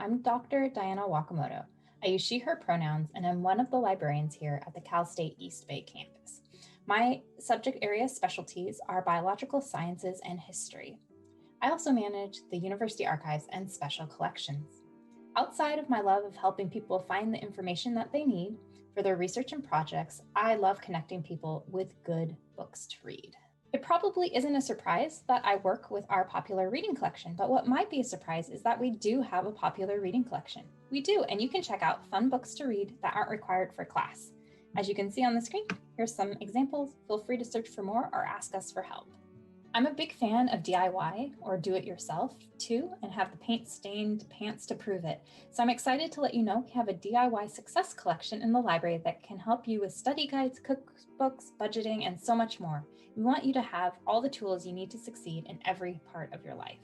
I'm Dr. Diana Wakamoto. I use she, her pronouns, and I'm one of the librarians here at the Cal State East Bay campus. My subject area specialties are biological sciences and history. I also manage the university archives and special collections. Outside of my love of helping people find the information that they need for their research and projects, I love connecting people with good books to read. It probably isn't a surprise that I work with our popular reading collection, but what might be a surprise is that we do have a popular reading collection. We do, and you can check out fun books to read that aren't required for class. As you can see on the screen, here's some examples. Feel free to search for more or ask us for help. I'm a big fan of DIY or do-it-yourself too, and have the paint-stained pants to prove it. So I'm excited to let you know we have a DIY success collection in the library that can help you with study guides, cookbooks, budgeting, and so much more. We want you to have all the tools you need to succeed in every part of your life.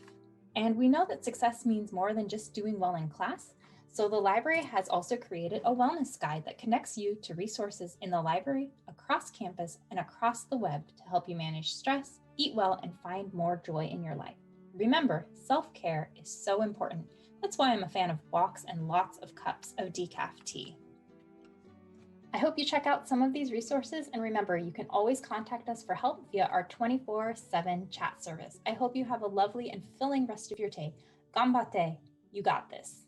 And we know that success means more than just doing well in class. So the library has also created a wellness guide that connects you to resources in the library, across campus, and across the web to help you manage stress, eat well, and find more joy in your life. Remember, self-care is so important. That's why I'm a fan of walks and lots of cups of decaf tea. I hope you check out some of these resources, and remember, you can always contact us for help via our 24/7 chat service. I hope you have a lovely and filling rest of your day. Ganbate, you got this.